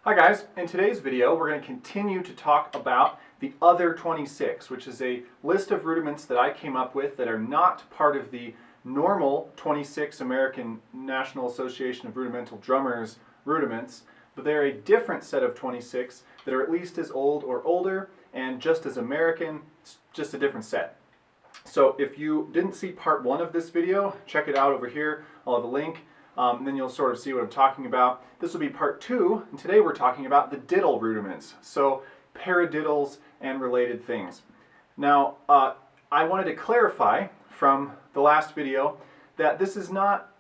Hi guys, in today's video we're going to continue to talk about the other 26, which is a list of rudiments that I came up with that are not part of the normal 26 American National Association of Rudimental Drummers rudiments, but they're a different set of 26 that are at least as old or older and just as American, just a different set. So if you didn't see part 1 of this video, check it out over here. I'll have a link. And then you'll sort of see what I'm talking about. This will be part 2, and today we're talking about the diddle rudiments, so paradiddles and related things. Now, I wanted to clarify from the last video that this is not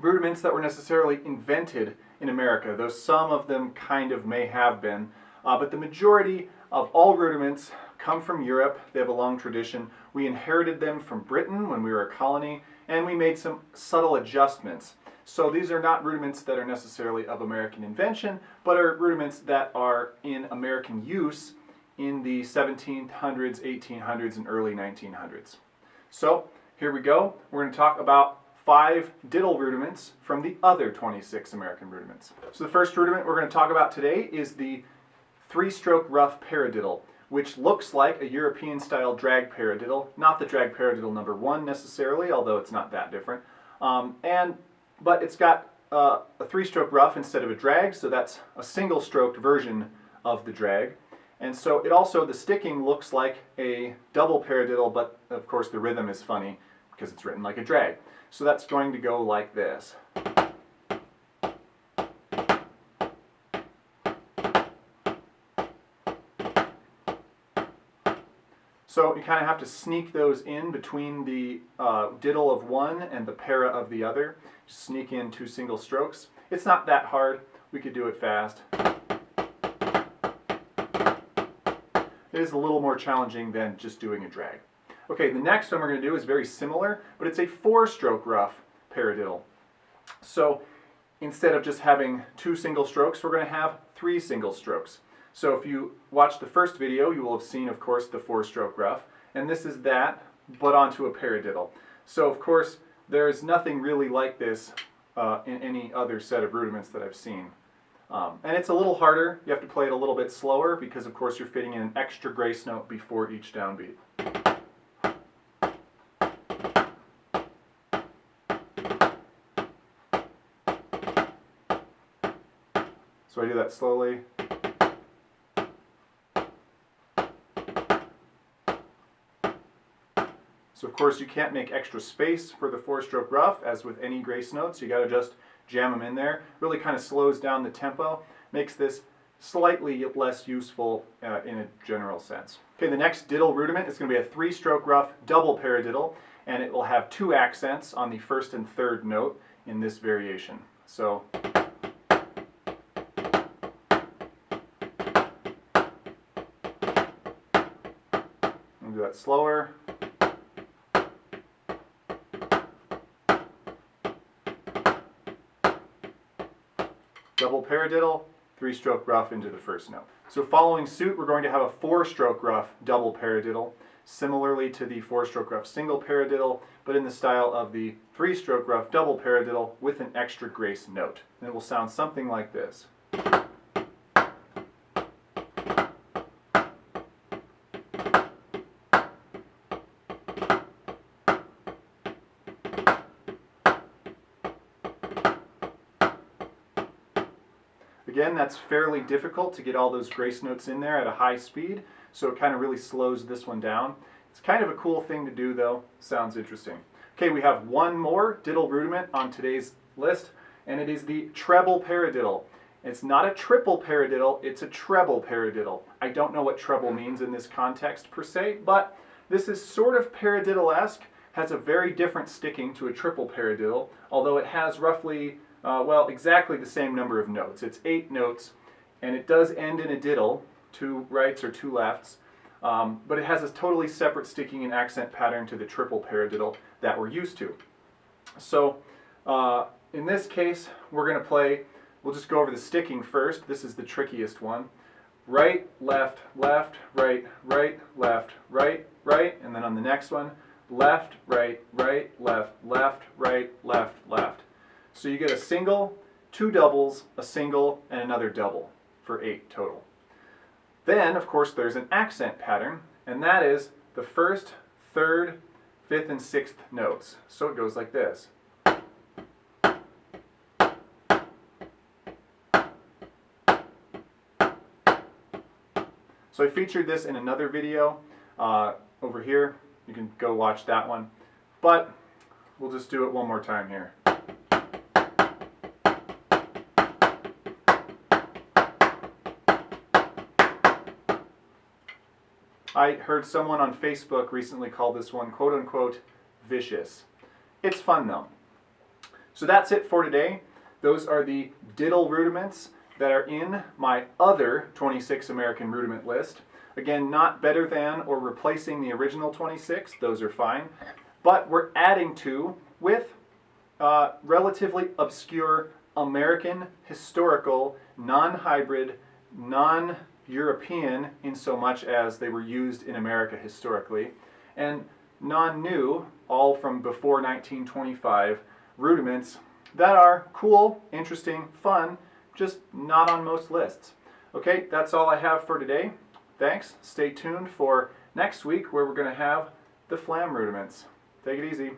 rudiments that were necessarily invented in America, though some of them kind of may have been, but the majority of all rudiments come from Europe. They have a long tradition. We inherited them from Britain when we were a colony, and we made some subtle adjustments. So these are not rudiments that are necessarily of American invention, but are rudiments that are in American use in the 1700s, 1800s, and early 1900s. So here we go. We're going to talk about 5 diddle rudiments from the other 26 American rudiments. So the first rudiment we're going to talk about today is the Threestroke Rough paradiddle, which looks like a European-style drag paradiddle, not the drag paradiddle number 1 necessarily, although it's not that different. But it's got a 3-stroke rough instead of a drag, so that's a single-stroked version of the drag. And so it also, the sticking looks like a double paradiddle, but of course the rhythm is funny because it's written like a drag. So that's going to go like this. So you kind of have to sneak those in between the diddle of one and the para of the other. Just sneak in 2 single strokes. It's not that hard. We could do it fast. It is a little more challenging than just doing a drag. Okay, the next one we're going to do is very similar, but it's a 4-stroke rough paradiddle. So instead of just having 2 single strokes, we're going to have 3 single strokes. So if you watched the first video, you will have seen, of course, the 4-stroke rough, and this is that, but onto a paradiddle. So of course, there's nothing really like this in any other set of rudiments that I've seen. And it's a little harder. You have to play it a little bit slower because, of course, you're fitting in an extra grace note before each downbeat. So I do that slowly. So of course you can't make extra space for the 4-stroke rough, as with any grace notes. You got to just jam them in there. Really kind of slows down the tempo, makes this slightly less useful in a general sense. Okay, the next diddle rudiment is going to be a 3-stroke rough double paradiddle, and it will have 2 accents on the 1st and 3rd note in this variation. So I'll do that slower. Double paradiddle, 3-stroke rough into the 1st note. So following suit, we're going to have a 4-stroke rough double paradiddle, similarly to the 4-stroke rough single paradiddle, but in the style of the 3-stroke rough double paradiddle with an extra grace note. And it will sound something like this. Again, that's fairly difficult to get all those grace notes in there at a high speed, so it kind of really slows this one down. It's kind of a cool thing to do though. Sounds interesting. Okay, we have one more diddle rudiment on today's list, and it is the treble paradiddle. It's not a triple paradiddle, it's a treble paradiddle. I don't know what treble means in this context per se, but this is sort of paradiddle-esque, has a very different sticking to a triple paradiddle, although it has roughly well, exactly the same number of notes. It's 8 notes, and it does end in a diddle, 2 rights or 2 lefts, but it has a totally separate sticking and accent pattern to the triple paradiddle that we're used to. So in this case, we're going to play, we'll just go over the sticking first. This is the trickiest one. Right, left, left, right, right, left, right, right, and then on the next one, left, right, right, left, left, right, left, left. So you get a single, 2 doubles, a single, and another double. for 8 total. Then, of course, there's an accent pattern, and that is the first, third, fifth, and sixth notes. So it goes like this. So I featured this in another video over here. You can go watch that one. But we'll just do it one more time here. I heard someone on Facebook recently call this one quote-unquote vicious. It's fun though. So that's it for today. Those are the diddle rudiments that are in my other 26 American rudiment list. Again, not better than or replacing the original 26, those are fine. But we're adding to with relatively obscure American, historical, non-hybrid, non-European in so much as they were used in America historically, and non-new, all from before 1925, rudiments that are cool, interesting, fun, just not on most lists. Okay, that's all I have for today. Thanks. Stay tuned for next week where we're going to have the flam rudiments. Take it easy.